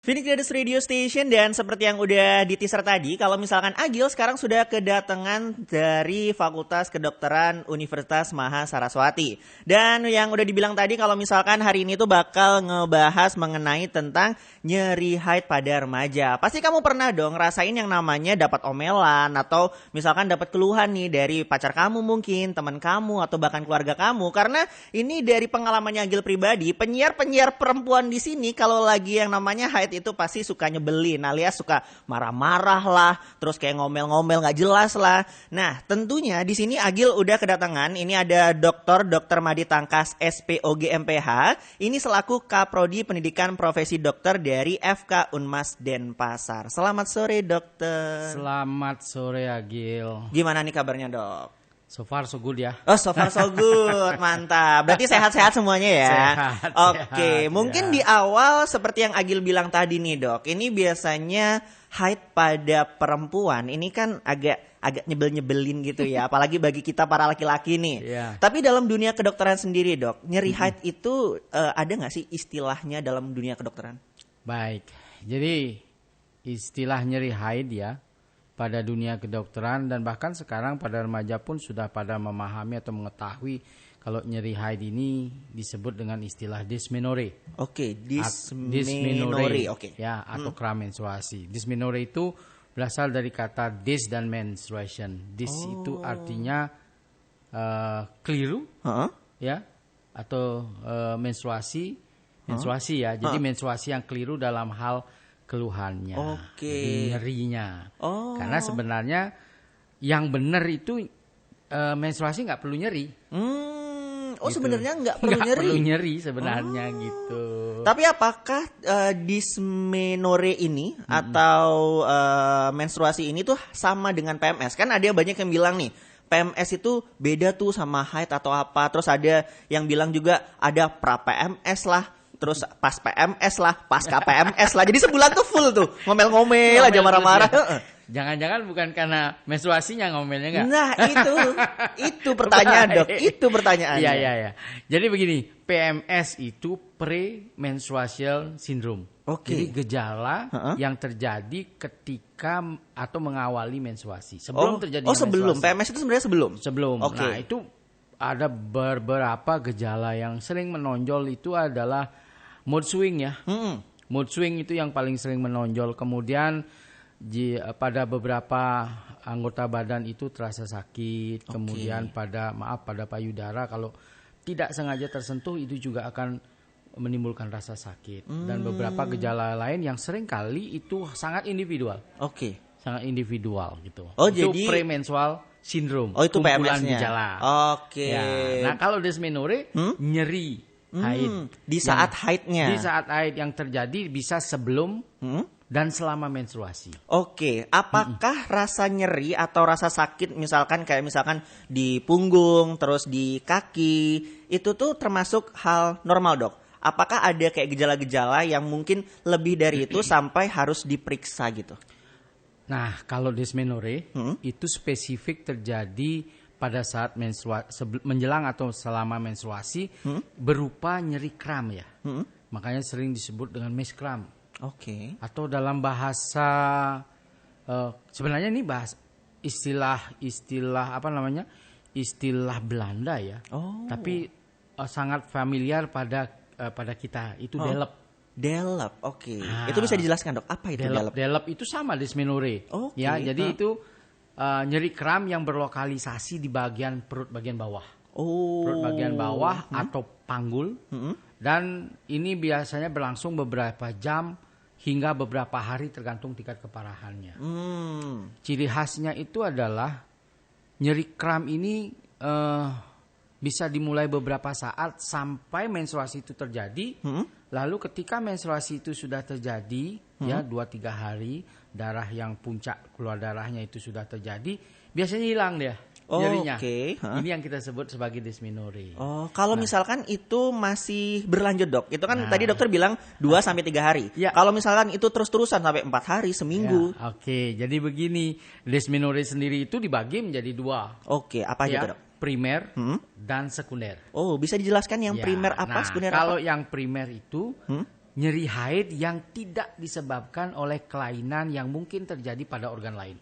Phoenix Gadis Radio Station, dan seperti yang udah di teaser tadi, kalau misalkan Agil sekarang sudah kedatangan dari Fakultas Kedokteran Universitas Maha Saraswati. Dan yang udah dibilang tadi kalau misalkan hari ini tuh bakal ngebahas mengenai tentang nyeri haid pada remaja. Pasti kamu pernah dong ngerasain yang namanya dapat omelan atau misalkan dapat keluhan nih dari pacar kamu mungkin, teman kamu atau bahkan keluarga kamu. Karena ini dari pengalamannya Agil pribadi, penyiar-penyiar perempuan di sini kalau lagi yang namanya haid itu pasti suka nyebelin, alias suka marah-marah lah, terus kayak ngomel-ngomel nggak jelas lah. Nah, tentunya di sini Agil udah kedatangan. Ini ada Dr. Madi Tangkas SPOG MPH. Ini selaku Kaprodi Pendidikan Profesi Dokter dari FK Unmas Denpasar. Selamat sore, Dokter. Selamat sore, Agil. Gimana nih kabarnya, Dok? So far so good ya. Oh, so far so good. Mantap. Berarti sehat-sehat semuanya ya. Sehat. Oke, mungkin ya. di awal seperti yang Agil bilang tadi nih, Dok. Ini biasanya haid pada perempuan ini kan agak nyebelin gitu ya, apalagi bagi kita para laki-laki nih. Yeah. Tapi dalam dunia kedokteran sendiri, Dok, nyeri haid itu ada nggak sih istilahnya dalam dunia kedokteran? Baik. Jadi istilah nyeri haid ya pada dunia kedokteran dan bahkan sekarang pada remaja pun sudah pada memahami atau mengetahui kalau nyeri haid ini disebut dengan istilah dysmenorrhea. Oke, dysmenorrhea. Oke. Ya, atau kram menstruasi. Dysmenorrhea itu berasal dari kata dys dan menstruation. Dys itu artinya keliru, ya, atau menstruasi ya. Jadi menstruasi yang keliru dalam hal keluhannya, nyerinya. Karena sebenarnya yang benar itu menstruasi nggak perlu nyeri. Gitu. Sebenarnya nggak perlu nyeri sebenarnya gitu. Tapi apakah dysmenorrhea ini atau menstruasi ini tuh sama dengan PMS? Kan ada banyak yang bilang nih, PMS itu beda tuh sama haid atau apa. Terus ada yang bilang juga ada pra PMS lah, terus pas PMS lah, pasca PMS lah. Jadi sebulan tuh full tuh ngomel-ngomel aja, marah-marah. Jangan-jangan bukan karena menstruasinya ngomelnya enggak? Nah, itu pertanyaan, Dok. Itu pertanyaannya. Iya. Jadi begini, PMS itu premenstrual syndrome. Jadi gejala yang terjadi ketika atau mengawali menstruasi. Sebelum terjadi menstruasi. Sebelum. PMS itu sebenarnya sebelum. Sebelum. Nah, itu ada beberapa gejala yang sering menonjol itu adalah mood swing ya. Mood swing itu yang paling sering menonjol. Kemudian pada beberapa anggota badan itu terasa sakit. Kemudian pada payudara kalau tidak sengaja tersentuh itu juga akan menimbulkan rasa sakit. Dan beberapa gejala lain yang sering kali itu sangat individual. Sangat individual gitu. Itu jadi premenstrual syndrome. Itu PMS-nya. Gejala. Ya. Nah, kalau dysmenorrhea nyeri haid. Di saat haidnya. Di saat haid yang terjadi bisa sebelum dan selama menstruasi. Apakah rasa nyeri atau rasa sakit misalkan di punggung, terus di kaki, itu tuh termasuk hal normal, Dok? Apakah ada kayak gejala-gejala yang mungkin lebih dari itu sampai harus diperiksa gitu? Nah, kalau dysmenorrhea itu spesifik terjadi pada saat menjelang atau selama menstruasi berupa nyeri kram ya. Makanya sering disebut dengan meskram. Atau dalam bahasa sebenarnya ini istilah Belanda ya. Tapi sangat familiar pada kita itu delep. Itu bisa dijelaskan, Dok, apa itu delep? Delep itu sama dysmenorrhea. Ya, jadi itu nyeri kram yang berlokalisasi di bagian perut bagian bawah. Perut bagian bawah atau panggul. Dan ini biasanya berlangsung beberapa jam hingga beberapa hari tergantung tingkat keparahannya. Ciri khasnya itu adalah nyeri kram ini bisa dimulai beberapa saat sampai menstruasi itu terjadi. Lalu ketika menstruasi itu sudah terjadi, ya 2-3 hari, darah yang puncak keluar darahnya itu sudah terjadi, biasanya hilang dia nyerinya. Ini yang kita sebut sebagai dysmenorrhea. Kalau misalkan itu masih berlanjut, Dok. Itu kan tadi dokter bilang 2-3 hari. Kalau misalkan itu terus-terusan sampai 4 hari, seminggu. Jadi begini, dysmenorrhea sendiri itu dibagi menjadi 2. Apa aja, Dok? Primer dan sekunder. Bisa dijelaskan yang primer apa, sekunder apa? Kalau yang primer itu nyeri haid yang tidak disebabkan oleh kelainan yang mungkin terjadi pada organ lain.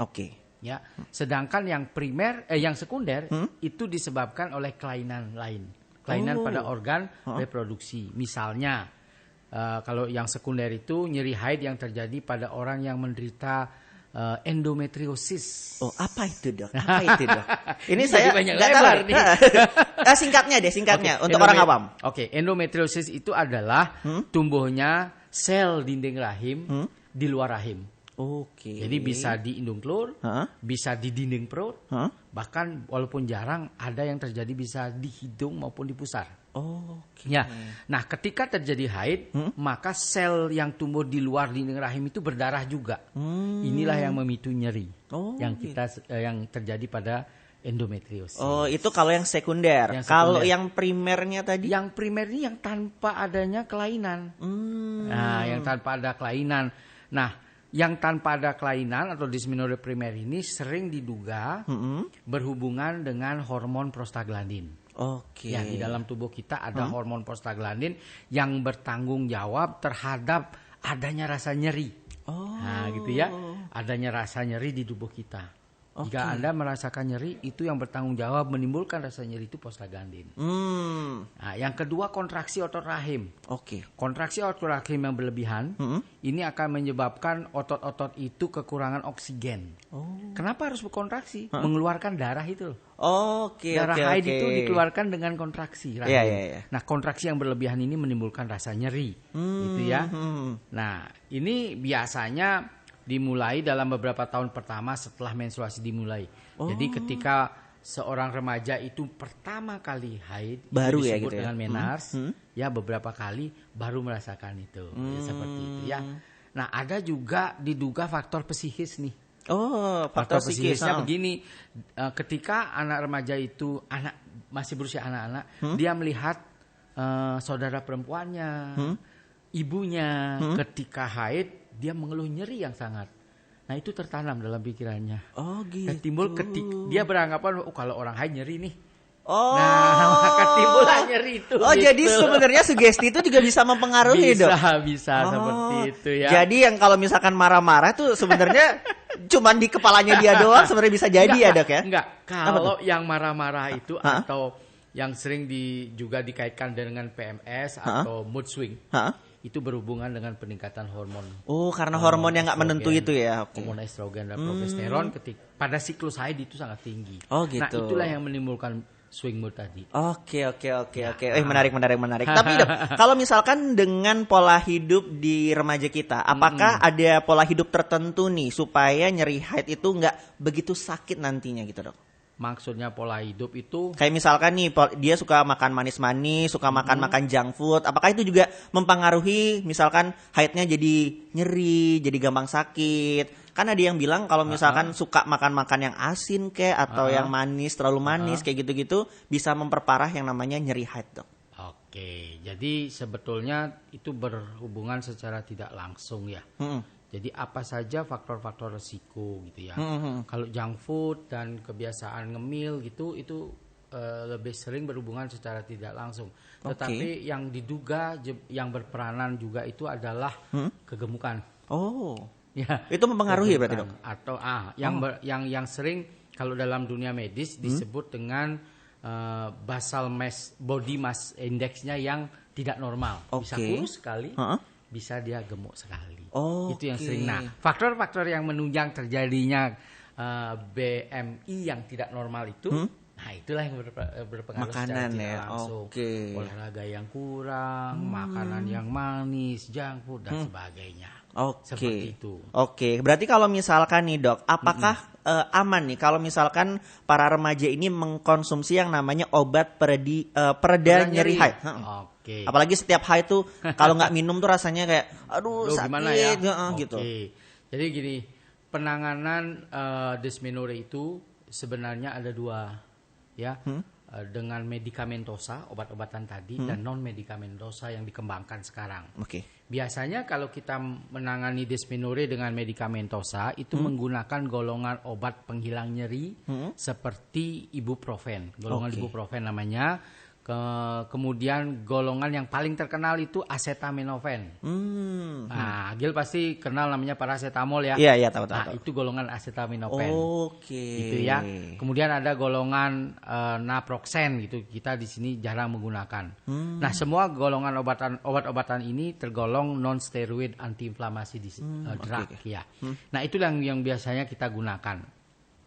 Oke. Ya, sedangkan yang yang sekunder itu disebabkan oleh kelainan lain, kelainan pada organ reproduksi. Misalnya, kalau yang sekunder itu nyeri haid yang terjadi pada orang yang menderita endometriosis. Oh, apa itu dok? Apa itu dok? Ini saya banyak lebar nih. Singkatnya okay. Untuk orang awam. Oke, endometriosis itu adalah tumbuhnya sel dinding rahim di luar rahim. Oke. Jadi bisa di indung telur, bisa di dinding perut, bahkan walaupun jarang ada yang terjadi bisa di hidung maupun di pusar. Oke. Ya. Nah, ketika terjadi haid, maka sel yang tumbuh di luar dinding rahim itu berdarah juga. Inilah yang memicu nyeri yang terjadi pada endometriosis. Oh, itu kalau yang sekunder. Kalau yang primernya tadi? Yang primer ini yang tanpa adanya kelainan. Nah, yang tanpa ada kelainan. Nah, yang tanpa ada kelainan atau dysmenorrhea primer ini sering diduga berhubungan dengan hormon prostaglandin. Oke. Ya, di dalam tubuh kita ada hormon prostaglandin yang bertanggung jawab terhadap adanya rasa nyeri. Nah, gitu ya. Adanya rasa nyeri di tubuh kita. Jika Anda merasakan nyeri, itu yang bertanggung jawab menimbulkan rasa nyeri itu prostaglandin. Nah, yang kedua kontraksi otot rahim. Kontraksi otot rahim yang berlebihan, ini akan menyebabkan otot-otot itu kekurangan oksigen. Kenapa harus berkontraksi? Mengeluarkan darah itu. Darah haid itu dikeluarkan dengan kontraksi rahim. Nah, kontraksi yang berlebihan ini menimbulkan rasa nyeri, gitu ya. Nah, ini biasanya dimulai dalam beberapa tahun pertama setelah menstruasi dimulai. Jadi ketika seorang remaja itu pertama kali haid, baru disebut gitu ya? Dengan menars, ya beberapa kali baru merasakan itu, ya, seperti itu ya. Nah, ada juga diduga faktor psikis nih. Faktor psikisnya begini, ketika anak remaja itu masih berusia anak-anak, dia melihat saudara perempuannya, ibunya ketika haid dia mengeluh nyeri yang sangat. Nah, itu tertanam dalam pikirannya. Gitu. Dan timbul dia beranggapan kalau orang haid nyeri nih. Nah, maka timbul nyeri itu. Gitu. Jadi sebenarnya sugesti itu juga bisa mempengaruhi, Dok. Bisa seperti itu ya. Jadi yang kalau misalkan marah-marah tuh sebenarnya cuman di kepalanya dia doang sebenarnya bisa jadi ya, Dok ya? Enggak. Kalau yang marah-marah itu atau yang sering juga dikaitkan dengan PMS atau mood swing. Itu berhubungan dengan peningkatan hormon. Karena hormon yang nggak menentu itu ya. Hormon estrogen dan progesteron pada siklus haid itu sangat tinggi. Gitu. Nah, itulah yang menimbulkan swing mood tadi. Oke. Menarik. Tapi Dok, kalau misalkan dengan pola hidup di remaja kita, apakah ada pola hidup tertentu nih supaya nyeri haid itu nggak begitu sakit nantinya gitu, Dok? Maksudnya pola hidup itu kayak misalkan nih dia suka makan manis-manis, suka makan junk food. Apakah itu juga mempengaruhi misalkan haidnya jadi nyeri, jadi gampang sakit? Kan ada yang bilang kalau misalkan suka makan-makan yang asin atau yang manis, terlalu manis kayak gitu-gitu bisa memperparah yang namanya nyeri haid, Dok. Oke, jadi sebetulnya itu berhubungan secara tidak langsung ya. Jadi apa saja faktor-faktor resiko gitu ya. Kalau junk food dan kebiasaan ngemil gitu itu lebih sering berhubungan secara tidak langsung. Tetapi yang diduga yang berperanan juga itu adalah kegemukan. Ya, itu mempengaruhi berarti, Dok. Atau yang sering kalau dalam dunia medis disebut dengan basal body mass index-nya yang tidak normal. Bisa kurus sekali, bisa dia gemuk sekali. Itu yang sering. Nah, faktor-faktor yang menunjang terjadinya BMI yang tidak normal itu, nah itulah yang berpengaruh makanan secara tidak langsung. Olahraga yang kurang, makanan yang manis, junk food dan sebagainya. Seperti itu. Berarti kalau misalkan nih, Dok, apakah aman nih kalau misalkan para remaja ini mengkonsumsi yang namanya obat pereda nyeri haid? Apalagi setiap haid tuh kalau nggak minum tuh rasanya kayak sakit ya? Gitu. Jadi gini, penanganan dysmenorrhea itu sebenarnya ada dua ya. Dengan medikamentosa, obat-obatan tadi, dan non medikamentosa yang dikembangkan sekarang. Biasanya kalau kita menangani dysmenorrhea dengan medikamentosa itu menggunakan golongan obat penghilang nyeri seperti ibuprofen. Golongan ibuprofen namanya. Kemudian golongan yang paling terkenal itu acetaminophen. Nah, Agil pasti kenal namanya paracetamol ya. Iya, tahu. Nah, itu golongan acetaminophen. Oke. Gitu ya. Kemudian ada golongan naproxen gitu. Kita di sini jarang menggunakan. Nah, semua golongan obat-obatan ini tergolong non steroid antiinflamasi drug ya. Nah, itu yang biasanya kita gunakan.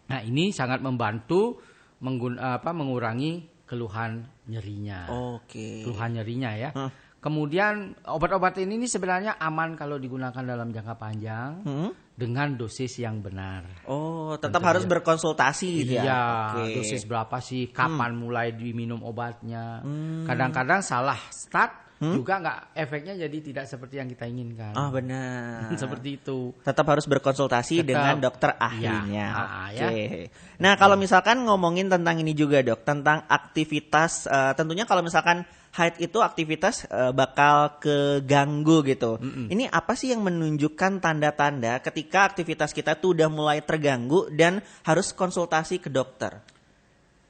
Nah, ini sangat membantu mengurangi keluhan nyerinya. Keluhan nyerinya ya. Kemudian obat-obatan ini sebenarnya aman kalau digunakan dalam jangka panjang dengan dosis yang benar. Tetap harus berkonsultasi gitu ya. Iya, dosis berapa sih? Kapan mulai diminum obatnya? Kadang-kadang salah start juga nggak, efeknya jadi tidak seperti yang kita inginkan. Benar. Seperti itu. Tetap harus berkonsultasi dengan dokter ahlinya. Nah, kalau misalkan ngomongin tentang ini juga dok, tentang aktivitas, tentunya kalau misalkan haid itu aktivitas bakal keganggu gitu. Ini apa sih yang menunjukkan tanda-tanda ketika aktivitas kita tuh udah mulai terganggu dan harus konsultasi ke dokter?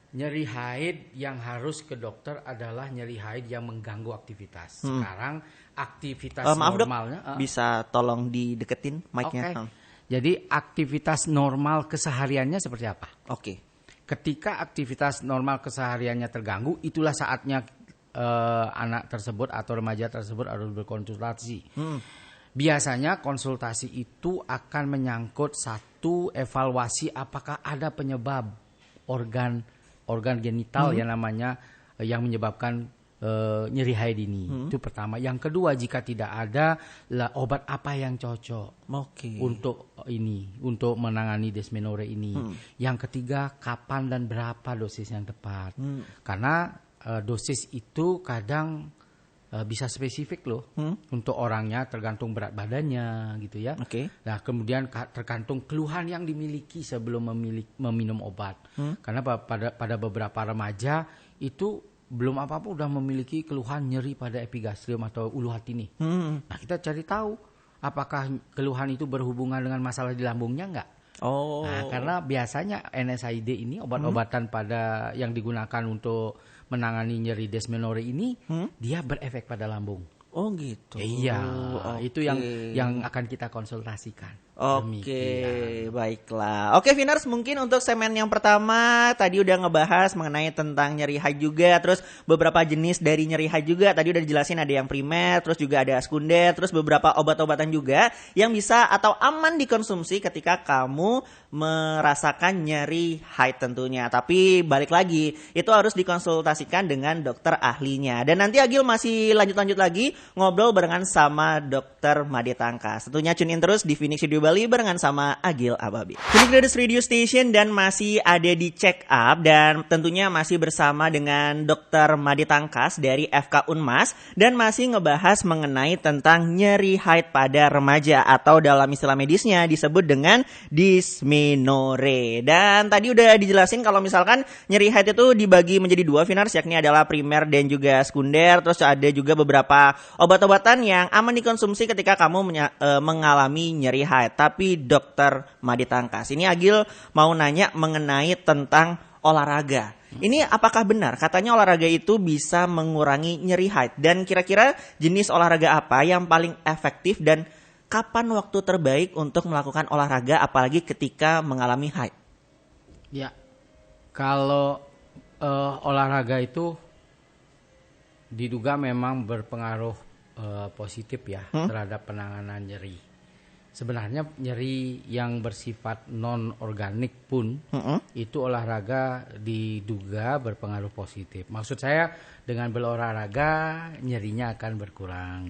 Nyeri haid yang harus ke dokter adalah nyeri haid yang mengganggu aktivitas. Sekarang aktivitas normalnya. Dok, bisa tolong dideketin mic-nya. Jadi aktivitas normal kesehariannya seperti apa? Ketika aktivitas normal kesehariannya terganggu, itulah saatnya anak tersebut atau remaja tersebut harus berkonsultasi. Biasanya konsultasi itu akan menyangkut satu, evaluasi apakah ada penyebab organ genital yang namanya yang menyebabkan nyeri haid ini. Itu pertama. Yang kedua, jika tidak ada, obat apa yang cocok untuk menangani dysmenorrhea ini. Yang ketiga, kapan dan berapa dosis yang tepat. Karena dosis itu kadang bisa spesifik loh untuk orangnya, tergantung berat badannya gitu ya. Nah, kemudian tergantung keluhan yang dimiliki sebelum meminum obat. Karena pada beberapa remaja itu belum apa-apa udah memiliki keluhan nyeri pada epigastrium atau ulu hati nih. Nah, kita cari tahu apakah keluhan itu berhubungan dengan masalah di lambungnya enggak. Nah, karena biasanya NSAID ini obat-obatan pada yang digunakan untuk menangani nyeri dysmenorrhea ini dia berefek pada lambung. Gitu. Iya, itu yang akan kita konsultasikan. Baiklah. Vinars, mungkin untuk segmen yang pertama tadi udah ngebahas mengenai tentang nyeri haid juga, terus beberapa jenis dari nyeri haid juga. Tadi udah dijelasin ada yang primer, terus juga ada sekunder, terus beberapa obat-obatan juga yang bisa atau aman dikonsumsi ketika kamu merasakan nyeri haid tentunya. Tapi balik lagi, itu harus dikonsultasikan dengan dokter ahlinya. Dan nanti Agil masih lanjut lagi ngobrol barengan sama Dokter Made Tangkas. Tentunya tune in terus di Phoenix Studio Bali barengan sama Agil Ababi. Phoenix Brothers Radio Station dan masih ada di check up dan tentunya masih bersama dengan Dokter Made Tangkas dari FK Unmas dan masih ngebahas mengenai tentang nyeri haid pada remaja atau dalam istilah medisnya disebut dengan dysmenorrhea. Dan tadi udah dijelasin kalau misalkan nyeri haid itu dibagi menjadi dua, Finars, yakni adalah primer dan juga sekunder. Terus ada juga beberapa obat-obatan yang aman dikonsumsi ketika kamu mengalami nyeri haid. Tapi Dokter Made Tangkas, ini Agil mau nanya mengenai tentang olahraga. Ini apakah benar katanya olahraga itu bisa mengurangi nyeri haid? Dan kira-kira jenis olahraga apa yang paling efektif dan kapan waktu terbaik untuk melakukan olahraga apalagi ketika mengalami haid? Ya, kalau olahraga itu diduga memang berpengaruh positif ya terhadap penanganan nyeri. Sebenarnya nyeri yang bersifat non-organik pun itu olahraga diduga berpengaruh positif. Maksud saya dengan berolahraga nyerinya akan berkurang.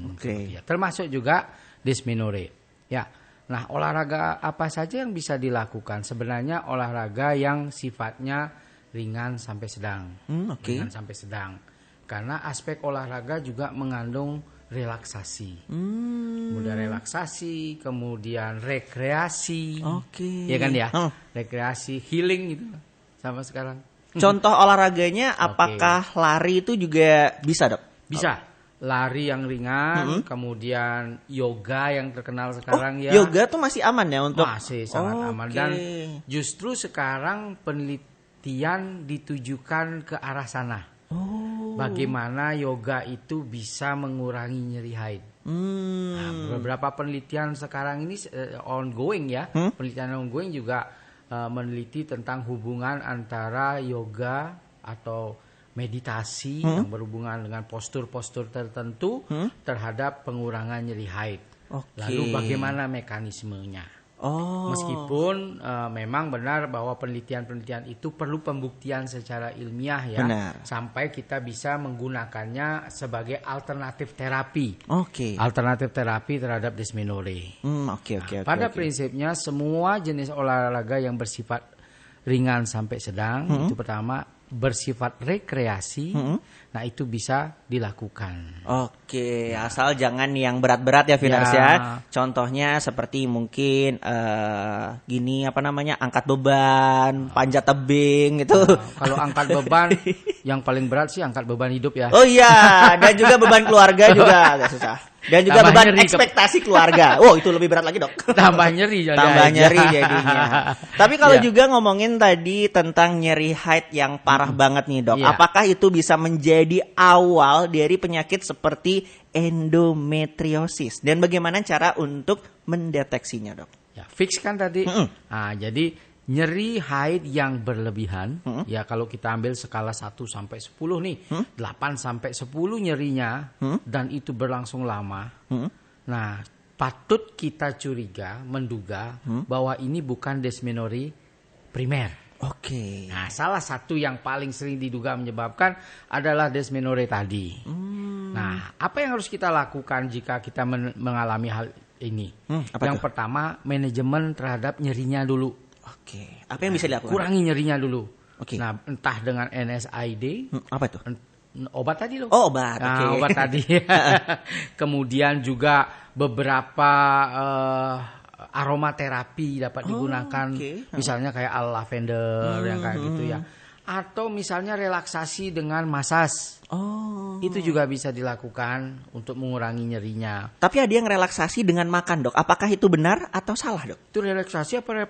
Termasuk juga dysmenorrhea. Ya. Nah, olahraga apa saja yang bisa dilakukan? Sebenarnya olahraga yang sifatnya ringan sampai sedang. Ringan sampai sedang. Karena aspek olahraga juga mengandung relaksasi, kemudian relaksasi, kemudian rekreasi, ya kan ya, rekreasi, healing gitu, sama sekarang. Contoh olahraganya, apakah lari itu juga bisa, Dok? Bisa, lari yang ringan, kemudian yoga yang terkenal sekarang ya. Yoga tuh masih aman ya untuk? Masih sangat aman dan justru sekarang penelitian ditujukan ke arah sana. Bagaimana yoga itu bisa mengurangi nyeri haid. Nah, beberapa penelitian sekarang ini ongoing ya. Penelitian ongoing juga meneliti tentang hubungan antara yoga atau meditasi yang berhubungan dengan postur-postur tertentu terhadap pengurangan nyeri haid. Lalu bagaimana mekanismenya? Meskipun memang benar bahwa penelitian-penelitian itu perlu pembuktian secara ilmiah ya, sampai kita bisa menggunakannya sebagai alternatif terapi. Alternatif terapi terhadap dysmenorrhea. Pada prinsipnya semua jenis olahraga yang bersifat ringan sampai sedang itu pertama bersifat rekreasi, nah itu bisa dilakukan. Asal jangan yang berat-berat ya Vinars ya. Contohnya seperti mungkin angkat beban, panjat tebing gitu. Kalau angkat beban, yang paling berat sih angkat beban hidup ya. Oh iya, dan juga beban keluarga juga agak susah. Dan juga tambah beban ekspektasi keluarga. Itu lebih berat lagi, Dok. Tambah nyeri jadinya. Tapi kalau juga ngomongin tadi tentang nyeri haid yang parah banget nih, Dok. Apakah itu bisa menjadi awal dari penyakit seperti endometriosis? Dan bagaimana cara untuk mendeteksinya, Dok? Ya, fix kan tadi. Jadi nyeri haid yang berlebihan, ya kalau kita ambil skala 1 sampai 10 nih, 8 sampai 10 nyerinya, dan itu berlangsung lama. Nah, patut kita menduga bahwa ini bukan dysmenorrhea primer. Nah, salah satu yang paling sering diduga menyebabkan adalah dysmenorrhea tadi. Nah, apa yang harus kita lakukan jika kita mengalami hal ini? Yang pertama, manajemen terhadap nyerinya dulu. Apa yang bisa dilakukan? Kurangi nyerinya dulu. Nah, entah dengan NSAID. Apa itu? Obat tadi loh. Obat. Obat tadi. Kemudian juga beberapa aromaterapi dapat digunakan. Misalnya kayak lavender yang kayak gitu ya. Atau misalnya relaksasi dengan masas. Itu juga bisa dilakukan untuk mengurangi nyerinya. Tapi ada yang relaksasi dengan makan, Dok. Apakah itu benar atau salah, Dok? Itu relaksasi apa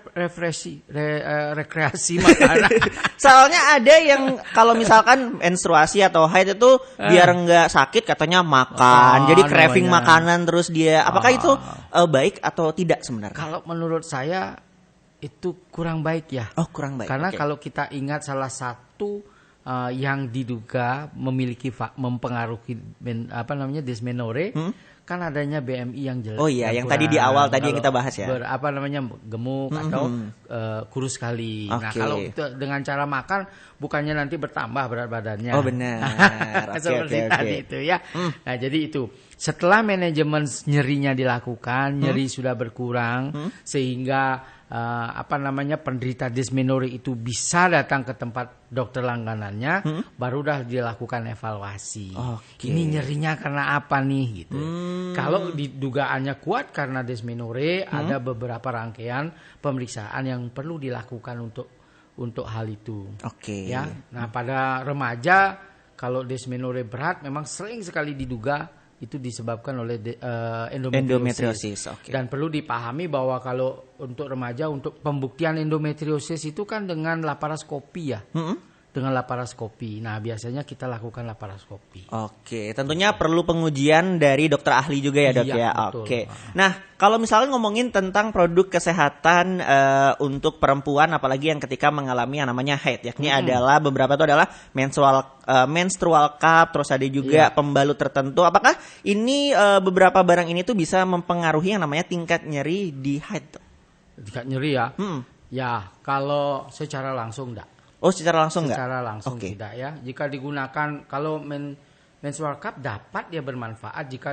rekreasi makanan? Soalnya ada yang kalau misalkan menstruasi atau haid itu biar nggak sakit katanya makan. Jadi craving makanan terus dia. Apakah itu baik atau tidak sebenarnya? Kalau menurut saya itu kurang baik ya. Kurang baik. Karena kalau kita ingat salah satu yang diduga mempengaruhi dysmenorrhea kan adanya BMI yang jelek. Yang tadi di awal tadi yang kita bahas ya. Gemuk atau kurus sekali. Nah, kalau itu dengan cara makan bukannya nanti bertambah berat badannya. Benar. Seperti tadi itu ya. Nah, jadi itu setelah manajemen nyerinya dilakukan, nyeri sudah berkurang sehingga penderita dysmenorrhea itu bisa datang ke tempat dokter langganannya, baru dah dilakukan evaluasi. Ini nyerinya karena apa nih gitu. Kalau dugaannya kuat karena dysmenorrhea, ada beberapa rangkaian pemeriksaan yang perlu dilakukan untuk hal itu. Ya. Nah, pada remaja kalau dysmenorrhea berat memang sering sekali diduga itu disebabkan oleh endometriosis. Dan perlu dipahami bahwa kalau untuk remaja, untuk pembuktian endometriosis itu kan dengan laparoskopi ya. Dengan laparoskopi. Nah, biasanya kita lakukan laparoskopi. Tentunya perlu pengujian dari dokter ahli juga ya, Dok ya. Betul. Nah, kalau misalnya ngomongin tentang produk kesehatan untuk perempuan, apalagi yang ketika mengalami yang namanya haid, yakni adalah beberapa itu adalah menstrual cup, terus ada juga pembalut tertentu. Apakah ini beberapa barang ini tuh bisa mempengaruhi yang namanya tingkat nyeri di haid? Tingkat nyeri ya? Ya, kalau secara langsung enggak. Secara langsung enggak? Secara langsung tidak ya. Jika digunakan, kalau menstrual cup dapat dia bermanfaat jika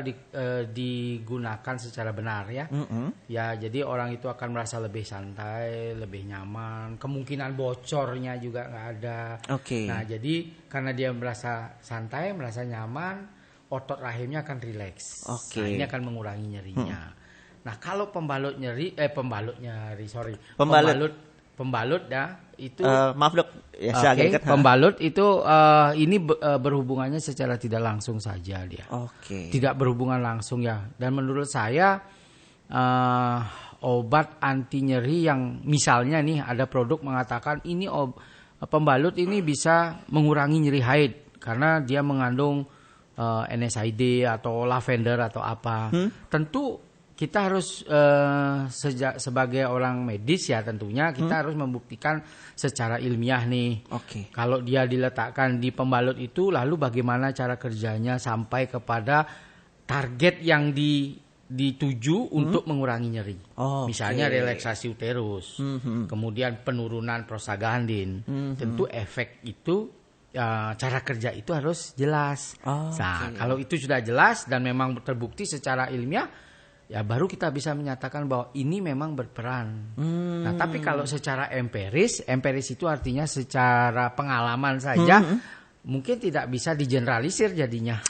digunakan secara benar ya. Ya, jadi orang itu akan merasa lebih santai, lebih nyaman. Kemungkinan bocornya juga nggak ada. Nah, jadi karena dia merasa santai, merasa nyaman, otot rahimnya akan rileks. Nah, ini akan mengurangi nyerinya. Nah, kalau pembalut ya itu maaf, Dok ya, pembalut itu ini berhubungannya secara tidak langsung saja dia. Tidak berhubungan langsung ya. Dan menurut saya obat anti nyeri yang misalnya nih ada produk mengatakan ini pembalut ini bisa mengurangi nyeri haid. karena dia mengandung NSAID atau lavender atau apa. Tentu kita harus sebagai orang medis ya tentunya kita harus membuktikan secara ilmiah nih. Kalau dia diletakkan di pembalut itu, lalu bagaimana cara kerjanya sampai kepada target yang dituju untuk mengurangi nyeri. Misalnya relaksasi uterus, kemudian penurunan prostaglandin. Tentu efek itu cara kerja itu harus jelas. Nah, kalau itu sudah jelas dan memang terbukti secara ilmiah, ya baru kita bisa menyatakan bahwa ini memang berperan. Nah, tapi kalau secara empiris itu artinya secara pengalaman saja, mungkin tidak bisa digeneralisir jadinya.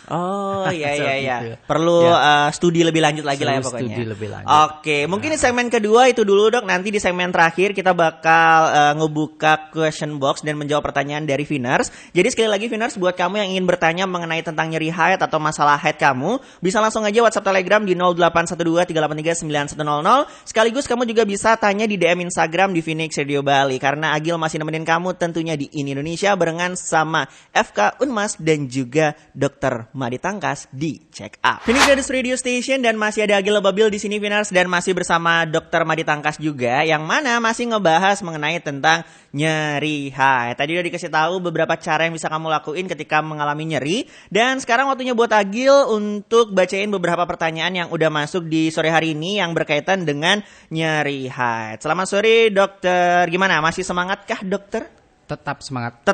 Iya. Perlu studi lebih lanjut lagi lah ya pokoknya. Studi lebih lanjut. Mungkin di segmen kedua itu dulu Dok. Nanti di segmen terakhir kita bakal ngebuka question box dan menjawab pertanyaan dari Viners. Jadi sekali lagi Viners, buat kamu yang ingin bertanya mengenai tentang nyeri haid atau masalah haid kamu, bisa langsung aja WhatsApp Telegram di 0812-383-9100. Sekaligus kamu juga bisa tanya di DM Instagram di Phoenix Radio Bali. Karena Agil masih nemenin kamu tentunya di Ini Indonesia barengan sama FK Unmas dan juga Dr. Madi Tangkas di Check Up. Phoenix Radio Station dan masih ada Agil Babil di sini Viners, dan masih bersama Dr. Madi Tangkas juga yang mana masih ngebahas mengenai tentang nyeri haid. Tadi udah dikasih tahu beberapa cara yang bisa kamu lakuin ketika mengalami nyeri, dan sekarang waktunya buat Agil untuk bacain beberapa pertanyaan yang udah masuk di sore hari ini yang berkaitan dengan nyeri haid. Selamat sore Dokter, gimana? Masih semangatkah Dokter? Tetap semangat.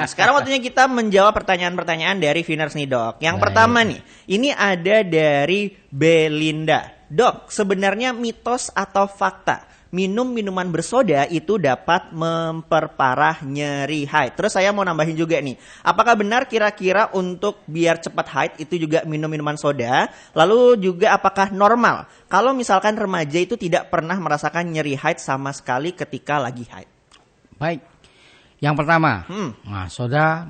Sekarang waktunya kita menjawab pertanyaan-pertanyaan dari Viners nih Dok. Yang pertama nih, ini ada dari Belinda. Dok, sebenarnya mitos atau fakta minum minuman bersoda itu dapat memperparah nyeri haid? Terus saya mau nambahin juga nih, apakah benar kira-kira untuk biar cepat haid itu juga minum minuman soda? Lalu juga apakah normal kalau misalkan remaja itu tidak pernah merasakan nyeri haid sama sekali ketika lagi haid? Baik. Yang pertama, soda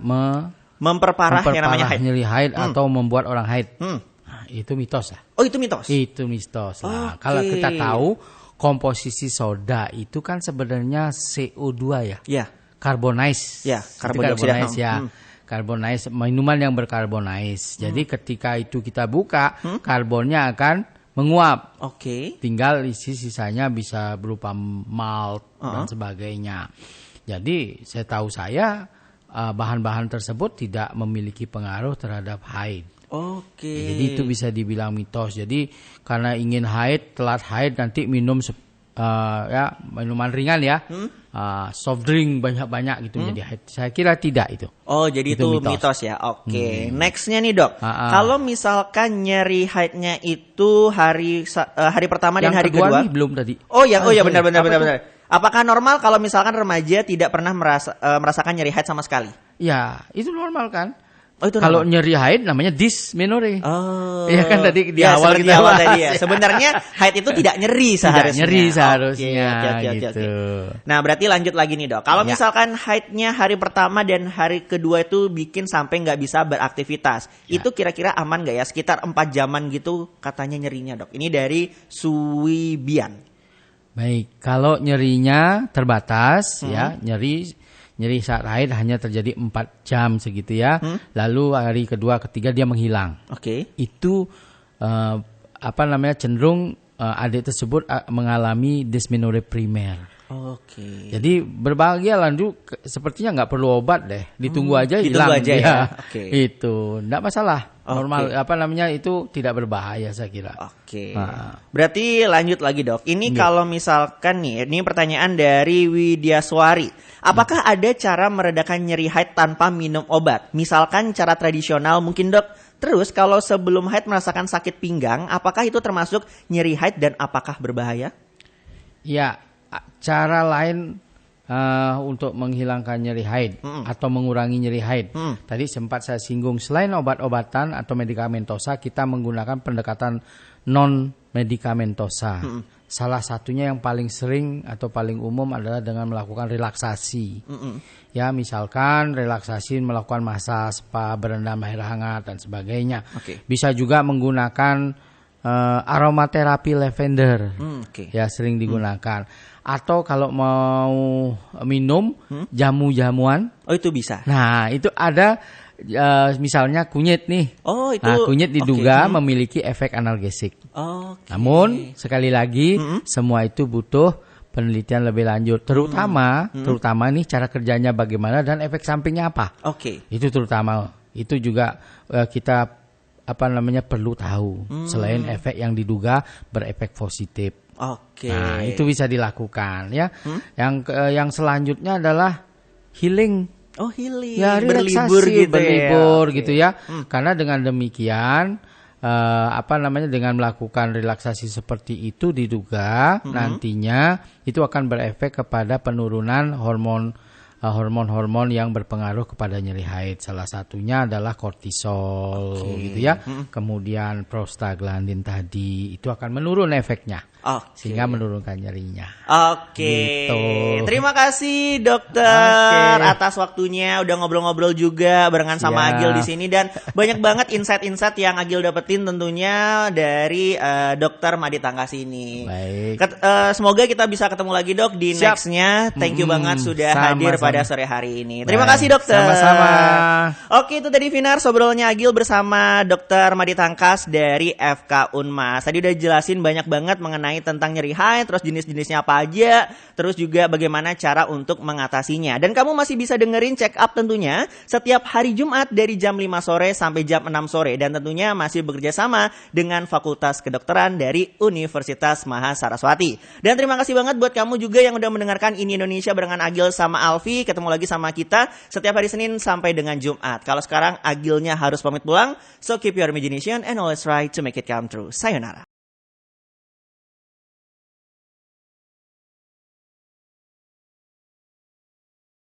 memperparah yang namanya haid. Nyeri haid atau membuat orang haid. Nah, itu mitos lah. Oh, itu mitos? Itu mitos lah. Kalau kita tahu komposisi soda itu kan sebenarnya CO2 ya. Iya. Carbonize. Ya, carbonize ya. Carbonize, minuman yang bercarbonize. Jadi ketika itu kita buka, karbonnya akan menguap. Tinggal sisanya bisa berupa malt dan sebagainya. Jadi saya bahan-bahan tersebut tidak memiliki pengaruh terhadap haid. Jadi itu bisa dibilang mitos. Jadi karena ingin haid, telat haid nanti minum minuman ringan ya. Soft drink banyak-banyak gitu jadi haid. Saya kira tidak itu. Jadi itu mitos ya. Nextnya nih Dok. Kalau misalkan nyeri haidnya itu hari pertama dan hari kedua. Nih, belum tadi. Benar. Apakah normal kalau misalkan remaja tidak pernah merasakan nyeri haid sama sekali? Ya, itu normal kan. Itu kalau normal. Nyeri haid namanya dysmenorrhea. Iya kan tadi di awal kita tadi ya. Sebenarnya haid itu tidak nyeri seharusnya. Tidak nyeri seharusnya gitu. Nah, berarti lanjut lagi nih Dok. Kalau misalkan haidnya hari pertama dan hari kedua itu bikin sampai nggak bisa beraktivitas, itu kira-kira aman nggak ya? Sekitar 4 jaman gitu katanya nyerinya Dok. Ini dari Suwibian. Baik, kalau nyerinya terbatas ya, nyeri saat haid hanya terjadi 4 jam segitu ya. Lalu hari kedua, ketiga dia menghilang. Itu cenderung adik tersebut mengalami dysmenorrhea primer. Jadi berbahagia lanjut, sepertinya nggak perlu obat deh, ditunggu aja hilang dia. Itu nggak masalah. Normal itu tidak berbahaya saya kira. Berarti lanjut lagi Dok. Ini kalau misalkan nih, ini pertanyaan dari Widyaswari. Apakah ada cara meredakan nyeri haid tanpa minum obat? Misalkan cara tradisional mungkin Dok. Terus kalau sebelum haid merasakan sakit pinggang, apakah itu termasuk nyeri haid dan apakah berbahaya? Ya, cara lain untuk menghilangkan nyeri haid atau mengurangi nyeri haid. Tadi sempat saya singgung, selain obat-obatan atau medikamentosa, kita menggunakan pendekatan non-medikamentosa. Salah satunya yang paling sering atau paling umum adalah dengan melakukan relaksasi. Ya, misalkan relaksasi melakukan massage, spa, berendam air hangat dan sebagainya. Bisa juga menggunakan aromaterapi lavender, ya sering digunakan. Atau kalau mau minum jamu-jamuan, itu bisa. Nah itu ada misalnya kunyit nih. Itu. Nah kunyit diduga memiliki efek analgesik. Namun sekali lagi semua itu butuh penelitian lebih lanjut, terutama nih cara kerjanya bagaimana dan efek sampingnya apa. Itu terutama itu juga kita perlu tahu selain efek yang diduga berefek positif. Nah, itu bisa dilakukan ya. Yang selanjutnya adalah healing. Healing. Ya, relaksasi, berlibur gitu ya. Karena dengan demikian dengan melakukan relaksasi seperti itu diduga nantinya itu akan berefek kepada penurunan hormon-hormon yang berpengaruh kepada nyeri haid. Salah satunya adalah kortisol gitu ya. Kemudian prostaglandin tadi itu akan menurun efeknya. Sehingga menurunkan nyerinya. Gitu. Terima kasih dokter atas waktunya, udah ngobrol-ngobrol juga barengan sama Agil di sini dan banyak banget insight-insight yang Agil dapetin tentunya dari dokter Madi Tangkas ini. Baik. Semoga kita bisa ketemu lagi dok di next-nya. Thank you banget sudah hadir pada sore hari ini. Terima kasih dokter. Sama-sama. Oke, itu tadi Vinar sobrolnya Agil bersama dokter Madi Tangkas dari FK Unmas. Tadi udah jelasin banyak banget mengenai tentang nyeri haid, terus jenis-jenisnya apa aja, terus juga bagaimana cara untuk mengatasinya. Dan kamu masih bisa dengerin check up tentunya setiap hari Jumat dari jam 5 sore sampai jam 6 sore. Dan tentunya masih bekerja sama dengan Fakultas Kedokteran dari Universitas Mahasaraswati. Dan terima kasih banget buat kamu juga yang udah mendengarkan Ini Indonesia barengan Agil sama Alfi. Ketemu lagi sama kita setiap hari Senin sampai dengan Jumat. Kalau sekarang Agilnya harus pamit pulang, so keep your imagination and always try to make it come true. Sayonara.